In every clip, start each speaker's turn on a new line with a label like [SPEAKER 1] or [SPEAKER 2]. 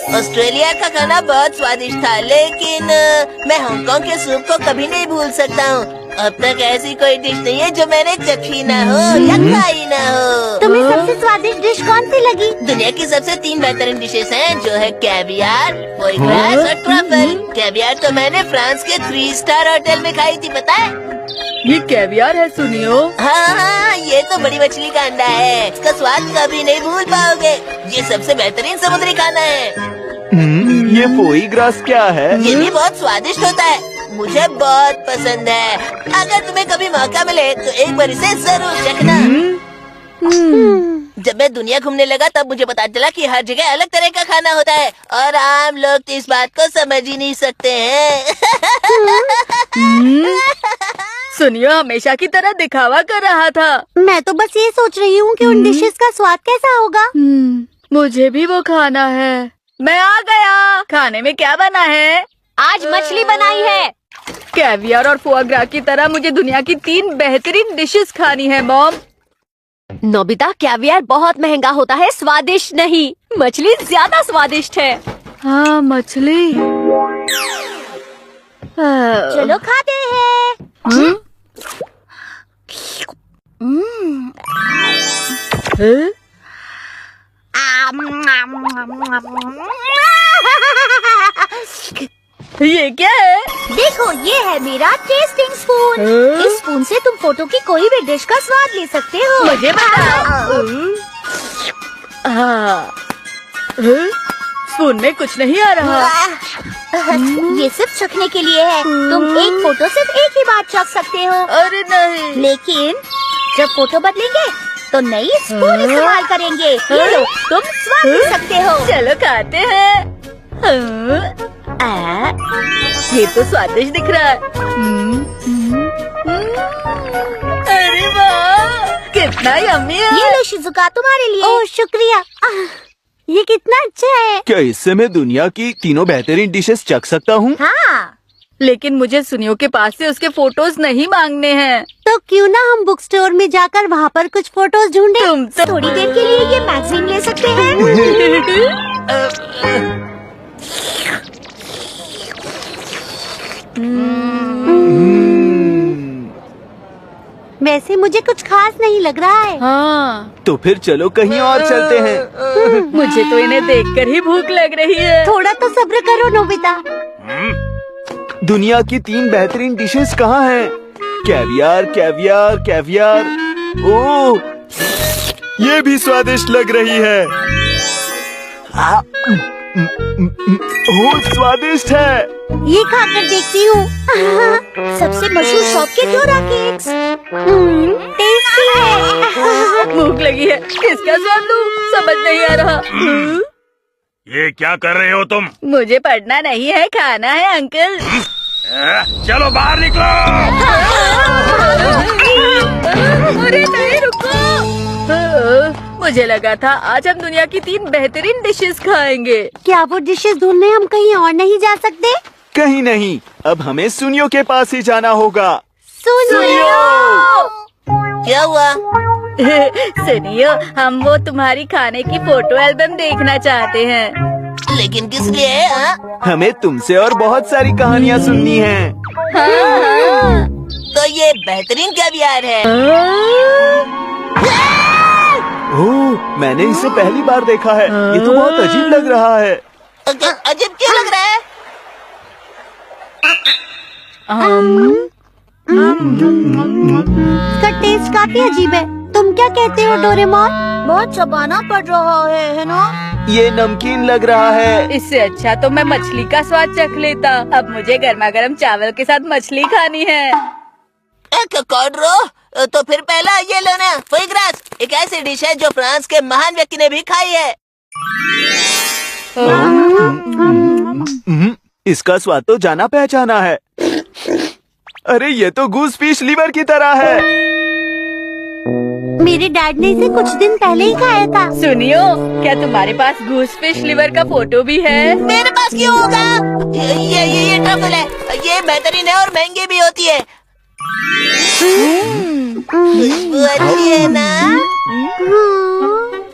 [SPEAKER 1] Australia का खाना बहुत स्वादिष्ट था, लेकिन मैं हांगकांग के सूप को कभी नहीं भूल सकता हूँ। अब तक ऐसी कोई डिश नहीं है जो मैंने चखी ना हो या खाई ना हो।
[SPEAKER 2] तुम्हें सबसे स्वादिष्ट डिश कौन सी लगी?
[SPEAKER 1] दुनिया की सबसे 3 बेहतरीन डिशेस हैं, जो है कैवियार, फोई ग्रास और ट्रफल। कैवियार तो मैंने फ्रांस के 3 स्टार होटल में खाई थी, पता है?
[SPEAKER 3] ये कैवियार है सुनियो।
[SPEAKER 1] हाँ, ये तो बड़ी मछली का अंडा है। इसका स्वाद कभी नहीं भूल पाओगे। ये सबसे बेहतरीन समुद्री खाना है।
[SPEAKER 4] ये फोई ग्रास क्या है?
[SPEAKER 1] ये भी बहुत स्वादिष्ट होता है, मुझे बहुत पसंद है। अगर तुम्हें कभी मौका मिले तो एक बार इसे जरूर चखना। जब मैं दुनिया घूमने लगा तब मुझे पता चला कि हर जगह अलग तरह का खाना होता है और आम लोग तो इस बात को समझ ही नहीं सकते हैं।
[SPEAKER 3] सुनियो हमेशा की तरह दिखावा कर रहा था।
[SPEAKER 2] मैं तो बस ये सोच रही हूँ कि उन डिशेस का स्वाद कैसा होगा।
[SPEAKER 3] मुझे भी वो खाना है। मैं आ गया। खाने में क्या बना है?
[SPEAKER 2] आज मछली बनाई है।
[SPEAKER 3] कैवियार और फोआ ग्रा की तरह मुझे दुनिया की 3 बेहतरीन डिशेस खानी है मॉम।
[SPEAKER 2] नोबिता, कैवियार बहुत महंगा होता है, स्वादिष्ट नहीं। मछली ज्यादा स्वादिष्ट है।
[SPEAKER 3] हाँ मछली।
[SPEAKER 2] चलो खाते हैं।
[SPEAKER 3] ये क्या है?
[SPEAKER 2] देखो, ये है मेरा टेस्टिंग स्पून। इस स्पून से तुम फोटो की कोई भी डिश का स्वाद ले सकते हो।
[SPEAKER 3] मुझे बताओ। स्पून में कुछ नहीं आ रहा।
[SPEAKER 2] ये सिर्फ चखने के लिए है। तुम एक फोटो सिर्फ एक ही बार चख सकते हो।
[SPEAKER 3] अरे नहीं।
[SPEAKER 2] लेकिन जब फोटो बदलेंगे तो नई स्पून इस्तेमाल करेंगे। ये लो, तुम स्वाद ले सकते हो।
[SPEAKER 3] चलो खाते हैं। ये तो स्वादिष्ट दिख रहा है। अरे वाह, कितना यम्मी है।
[SPEAKER 2] ये लो शिजुका, तुम्हारे लिए। ओह शुक्रिया। ये कितना अच्छा है।
[SPEAKER 4] क्या इससे मैं दुनिया की 3 बेहतरीन डिशेस चख सकता हूँ?
[SPEAKER 2] हाँ,
[SPEAKER 3] लेकिन मुझे सुनियो के पास से उसके फोटोज नहीं मांगने हैं।
[SPEAKER 2] तो क्यों ना हम बुक स्टोर में जाकर वहाँ पर कुछ फोटोज ढूंढे।
[SPEAKER 3] तुम तो
[SPEAKER 2] थोड़ी देर के लिए ये मैगजीन ले सकते हैं। वैसे मुझे कुछ खास नहीं लग रहा है।
[SPEAKER 3] हाँ,
[SPEAKER 4] तो फिर चलो कहीं और चलते हैं।
[SPEAKER 3] मुझे तो इन्हें देखकर ही भूख लग रही है।
[SPEAKER 2] थोड़ा तो सब्र करो नोबिता।
[SPEAKER 4] दुनिया की 3 बेहतरीन डिशेस कहाँ हैं? Caviar, caviar, caviar. ओह, ये भी स्वादिष्ट लग रही है। ओह, स्वादिष्ट है।
[SPEAKER 2] ये खाकर देखती हूँ। सबसे मशहूर शॉप के डोरा केक्स। टेस्टी है।
[SPEAKER 3] भूख लगी है, किसका स्वाद लूं? समझ नहीं आ रहा।
[SPEAKER 5] ये क्या कर रहे हो तुम?
[SPEAKER 3] मुझे पढ़ना नहीं है, खाना है अंकल।
[SPEAKER 5] चलो बाहर निकलो।
[SPEAKER 3] अरे नहीं, रुको। मुझे लगा था आज हम दुनिया की 3 बेहतरीन डिशेस खाएंगे।
[SPEAKER 2] क्या वो डिशेस ढूंढने हम कहीं और नहीं जा सकते?
[SPEAKER 4] कहीं नहीं, अब हमें सुनियो के पास ही जाना होगा।
[SPEAKER 2] सुनियो।
[SPEAKER 1] क्या हुआ?
[SPEAKER 3] सुनियो, हम वो तुम्हारी खाने की फोटो एल्बम देखना चाहते हैं।
[SPEAKER 1] लेकिन किस लिए? हाँ?
[SPEAKER 4] हमें तुमसे और बहुत सारी कहानियाँ सुननी हैं।
[SPEAKER 1] तो ये बेहतरीन कैवियार है।
[SPEAKER 4] ओह, मैंने इसे पहली बार देखा है। ये तो बहुत अजीब लग रहा है।
[SPEAKER 1] अजीब क्यों लग रहा है?
[SPEAKER 2] इसका टेस्ट काफी अजीब है। तुम क्या कहते हो डोरेमोन? बहुत चबाना पड़ रहा है ना?
[SPEAKER 4] ये नमकीन लग रहा है।
[SPEAKER 3] इससे अच्छा तो मैं मछली का स्वाद चख लेता। अब मुझे गर्मा गर्म चावल के साथ मछली खानी है।
[SPEAKER 1] कॉर्डरो, तो फिर पहला ये लो ना, फोई ग्रास। एक ऐसी डिश है जो फ्रांस के महान व्यक्ति ने भी खाई है।
[SPEAKER 4] इसका स्वाद तो जाना पहचाना है। अरे ये तो गूस फिश लीवर की तरह है।
[SPEAKER 2] मेरे डैड ने इसे कुछ दिन पहले ही खाया था।
[SPEAKER 3] सुनियो, क्या तुम्हारे पास गूस फिश लिवर का फोटो भी है?
[SPEAKER 1] मेरे पास क्यों होगा? ये ट्रफल है। ये बेहतरीन है और महंगी भी होती है। खुशबू अच्छी है ना?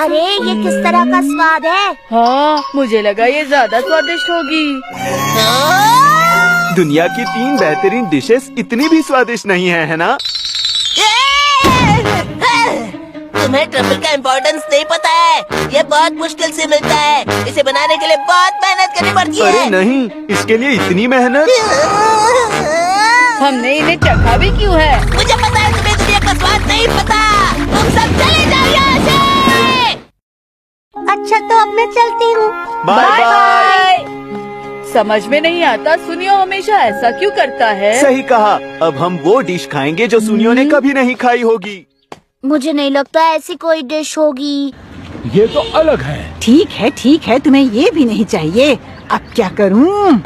[SPEAKER 2] अरे ये किस तरह का स्वाद है?
[SPEAKER 3] हाँ, मुझे लगा ये ज्यादा स्वादिष्ट होगी।
[SPEAKER 4] दुनिया की 3 बेहतरीन डिशेस इतनी भी स्वादिष्ट नहीं है ना?
[SPEAKER 1] तुम्हें ट्रफल का इम्पोर्टेंस नहीं पता है। ये बहुत मुश्किल से मिलता है। इसे बनाने के लिए बहुत मेहनत करनी पड़ती है।
[SPEAKER 4] अरे नहीं, इसके लिए इतनी मेहनत?
[SPEAKER 3] हमने इन्हें चखा भी क्यों है?
[SPEAKER 1] मुझे पता है तुम्हें दुनिया का स्वाद नहीं पता। तुम सब चले जाओ यहाँ से।
[SPEAKER 2] अच्छा तो अब मैं चलती हूँ।
[SPEAKER 4] Bye bye.
[SPEAKER 3] समझ में नहीं आता, सुनियो हमेशा ऐसा क्यों करता है?
[SPEAKER 4] सही कहा। अब हम वो डिश खाएंगे जो सुनियो ने कभी नहीं खाई होगी।
[SPEAKER 2] मुझे नहीं लगता ऐसी कोई डिश होगी।
[SPEAKER 6] ये तो अलग है।
[SPEAKER 7] ठीक है, तुम्हें ये भी नहीं चाहिए। अब क्या करूं?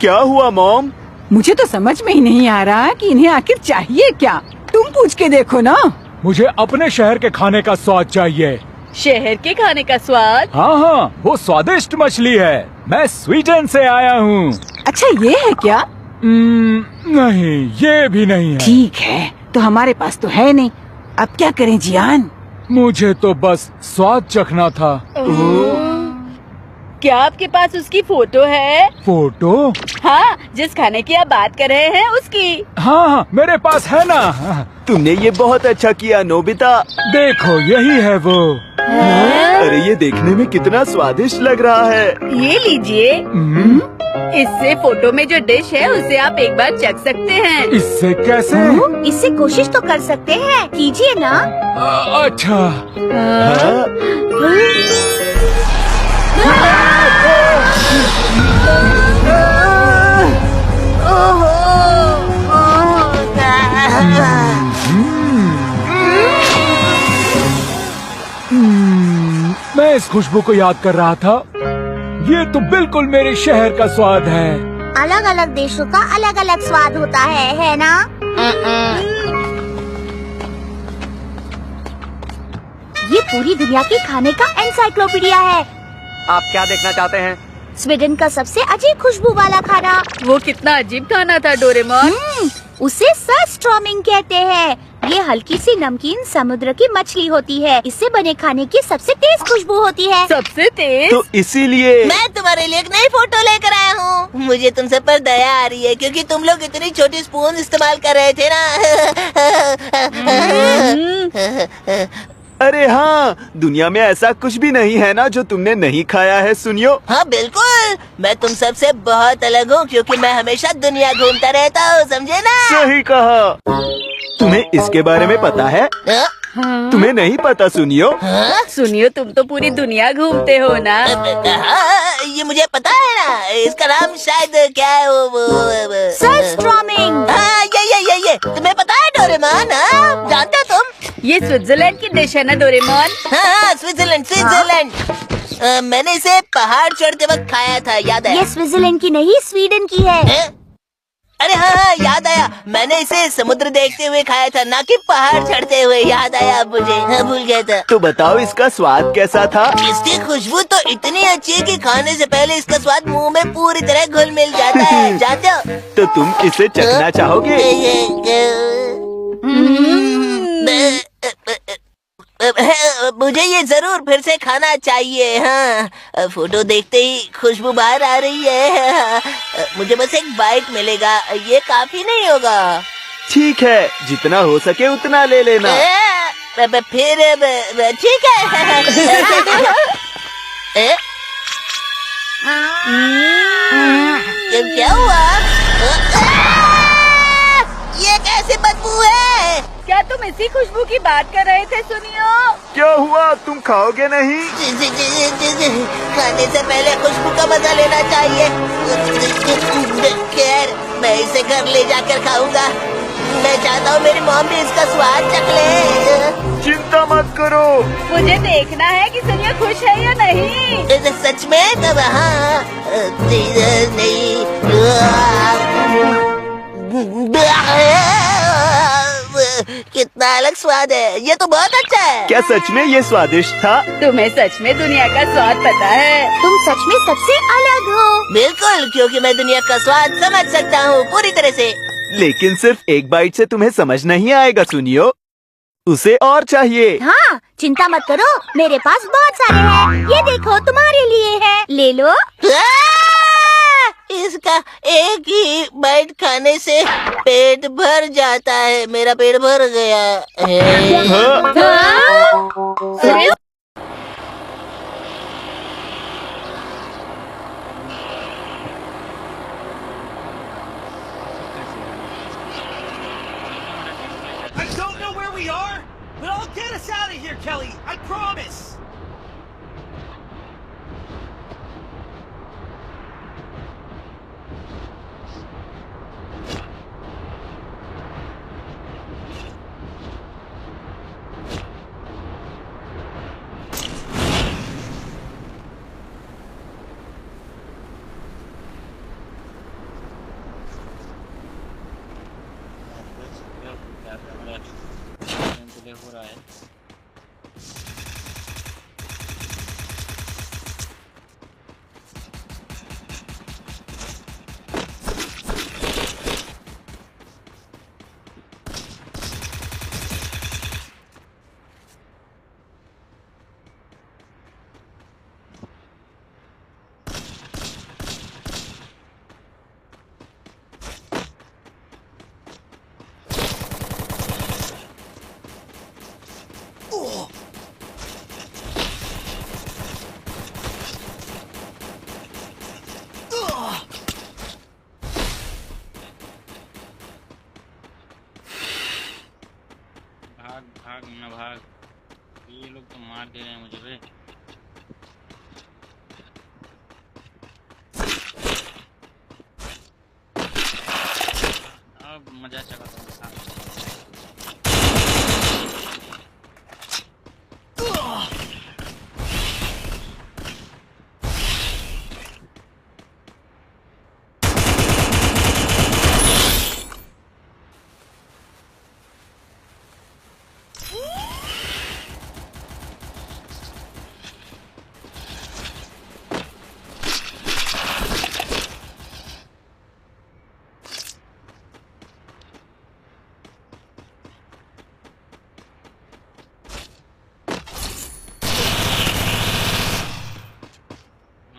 [SPEAKER 4] क्या हुआ मॉम?
[SPEAKER 7] मुझे तो समझ में ही नहीं आ रहा कि इन्हें आखिर चाहिए क्या। तुम पूछ के देखो ना।
[SPEAKER 6] मुझे अपने शहर के खाने का स्वाद चाहिए।
[SPEAKER 3] शहर के खाने का स्वाद?
[SPEAKER 6] हाँ, वो स्वादिष्ट मछली है। मैं स्वीडन से आया हूँ।
[SPEAKER 7] अच्छा ये है क्या?
[SPEAKER 6] नहीं, ये भी नहीं है।
[SPEAKER 7] ठीक है, तो हमारे पास तो है नहीं। अब क्या करें जियान?
[SPEAKER 6] मुझे तो बस स्वाद चखना था।
[SPEAKER 3] क्या आपके पास उसकी फोटो है?
[SPEAKER 6] फोटो?
[SPEAKER 3] हाँ, जिस खाने की आप बात कर रहे हैं उसकी।
[SPEAKER 6] हाँ, मेरे पास है ना।
[SPEAKER 4] तुमने ये बहुत अच्छा किया नोबिता।
[SPEAKER 6] देखो, यही है वो।
[SPEAKER 4] अरे ये देखने में कितना स्वादिष्ट लग रहा है।
[SPEAKER 3] ये लीजिए। इससे फोटो में जो डिश है उसे आप एक बार चख सकते हैं।
[SPEAKER 6] इससे कैसे?
[SPEAKER 2] इससे कोशिश तो कर सकते हैं, कीजिए ना।
[SPEAKER 6] अच्छा।
[SPEAKER 4] हाँ?
[SPEAKER 6] मैं इस खुशबू को याद कर रहा था। ये तो बिल्कुल मेरे शहर का स्वाद है।
[SPEAKER 2] अलग अलग देशों का अलग अलग स्वाद होता है ना? ये पूरी दुनिया के खाने का एनसाइक्लोपीडिया है।
[SPEAKER 8] आप क्या देखना चाहते हैं?
[SPEAKER 2] स्वीडन का सबसे अजीब खुशबू वाला खाना।
[SPEAKER 3] वो कितना अजीब खाना था डोरेमोन।
[SPEAKER 2] उसे सरस्ट्रॉमिंग कहते हैं। ये हल्की सी नमकीन समुद्र की मछली होती है। इससे बने खाने की सबसे तेज खुशबू होती है।
[SPEAKER 3] सबसे तेज?
[SPEAKER 4] तो इसीलिए
[SPEAKER 1] मैं तुम्हारे लिए एक नई फोटो लेकर आया हूँ। मुझे तुमसे पर दया आ रही है क्योंकि तुम लोग इतनी छोटी स्पून इस्तेमाल कर रहे थे ना।
[SPEAKER 4] अरे हाँ, दुनिया में ऐसा कुछ भी नहीं है ना जो तुमने नहीं खाया है सुनियो।
[SPEAKER 1] हाँ बिल्कुल, मैं तुम सबसे बहुत अलग हूँ क्योंकि मैं हमेशा दुनिया घूमता रहता हूँ, समझे ना?
[SPEAKER 4] सही कहा। तुम्हें इसके बारे में पता है? तुम्हें नहीं पता सुनियो?
[SPEAKER 3] सुनियो, तुम तो पूरी दुनिया घूमते हो ना।
[SPEAKER 1] हाँ, ये मुझे पता है ना। इसका नाम शायद क्या है वो
[SPEAKER 2] सरस्ट्रॉमिंग।
[SPEAKER 1] हाँ, ये तुम्हें पता है डोरेमोन? हाँ, जानते हो तुम?
[SPEAKER 3] ये स्विट्जरलैंड की डिश है ना डोरेमोन?
[SPEAKER 1] हाँ, स्विट्जरलैंड। मैंने इसे पहाड़ चढ़ते वक्त खाया था, याद है?
[SPEAKER 2] ये स्विट्जरलैंड की नहीं, स्वीडन की है।
[SPEAKER 1] अरे हाँ, याद आया। मैंने इसे समुद्र देखते हुए खाया था, ना कि पहाड़ चढ़ते हुए। याद आया अब मुझे। हाँ, भूल गया था।
[SPEAKER 4] तो बताओ इसका स्वाद कैसा था?
[SPEAKER 1] इसकी खुशबू तो इतनी अच्छी है कि खाने से पहले इसका स्वाद मुंह में पूरी तरह घुल मिल जाता है। जानते हो?
[SPEAKER 4] तो तुम इसे चखना चाहोगे?
[SPEAKER 1] मुझे ये जरूर फिर से खाना चाहिए। हाँ, फोटो देखते ही खुशबू बाहर आ रही है। मुझे बस एक बाइट मिलेगा, ये काफी नहीं होगा।
[SPEAKER 4] ठीक है, जितना हो सके उतना ले लेना।
[SPEAKER 1] फिर ठीक है। क्या हुआ? ये कैसी बदबू है?
[SPEAKER 3] क्या तुम इसी खुशबू की बात कर रहे थे सुनियो?
[SPEAKER 4] क्या हुआ, तुम खाओगे नहीं?
[SPEAKER 1] खाने से पहले खुशबू का मजा लेना चाहिए। खैर, मैं इसे घर ले जाकर खाऊंगा। मैं चाहता हूँ मेरी मॉम भी इसका स्वाद चख ले।
[SPEAKER 4] चिंता मत करो।
[SPEAKER 3] मुझे देखना है कि सुनियो खुश है या नहीं।
[SPEAKER 1] सच में? तब हाँ, नहीं। कितना अलग स्वाद है। ये तो बहुत अच्छा है।
[SPEAKER 4] क्या सच में ये स्वादिष्ट था?
[SPEAKER 3] तुम्हें सच में दुनिया का स्वाद पता है?
[SPEAKER 2] तुम सच में सबसे अलग हो।
[SPEAKER 1] बिल्कुल, क्योंकि मैं दुनिया का स्वाद समझ सकता हूँ पूरी तरह से।
[SPEAKER 4] लेकिन सिर्फ एक बाइट से तुम्हें समझ नहीं आएगा सुनियो। उसे और चाहिए।
[SPEAKER 2] हाँ, चिंता मत करो, मेरे पास बहुत सारे हैं। ये देखो, तुम्हारे लिए है, ले लो।
[SPEAKER 1] इसका एक ही बाइट खाने से पेट भर जाता है। मेरा पेट भर गया है।
[SPEAKER 2] हाँ?
[SPEAKER 9] I don't know where we are, but I'll get us out of here, Kelly. I promise.
[SPEAKER 10] हो रहा है। भाग भाग ना भाग, ये लोग तो मार दे रहे हैं मुझे बे। अब मजा चला था।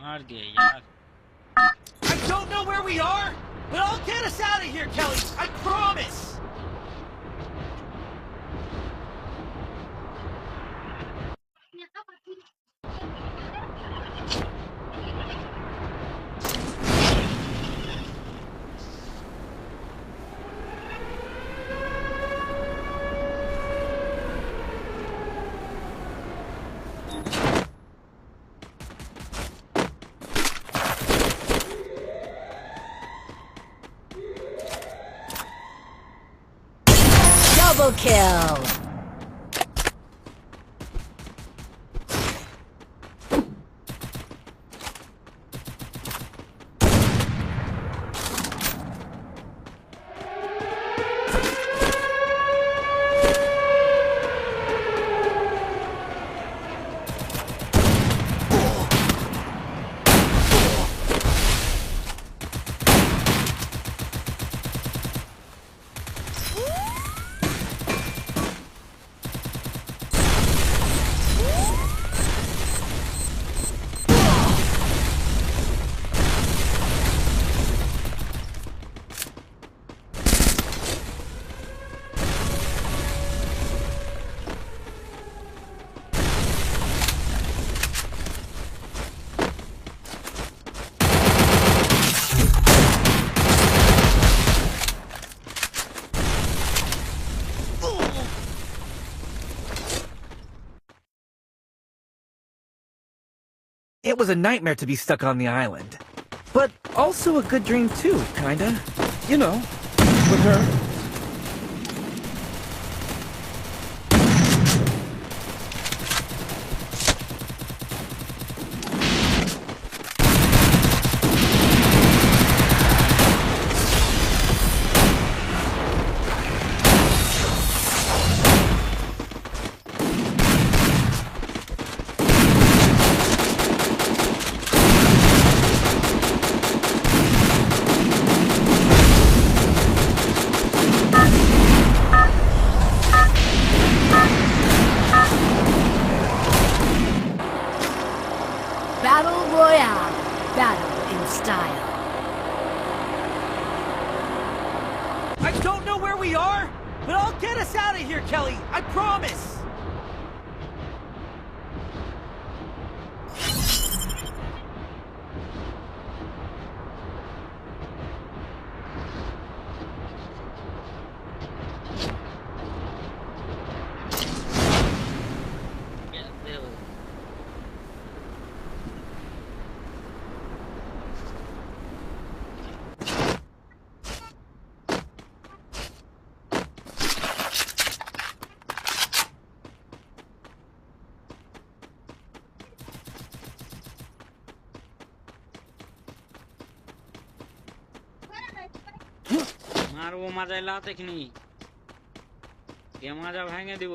[SPEAKER 10] मार दिया यार।
[SPEAKER 9] I don't know where we are, but I'll get us out of here, Kelly. I promise.
[SPEAKER 1] Double kill.
[SPEAKER 9] It was a nightmare to be stuck on the island. But also a good dream too, kinda. You know, with her.
[SPEAKER 3] Battle Royale. Battle in style.
[SPEAKER 9] I don't know where we are, but I'll get us out of here, Kelly. I promise.
[SPEAKER 10] कैसे हो মারবো মাজায় লাতে কিনি কে মাজা ভাঙে দিব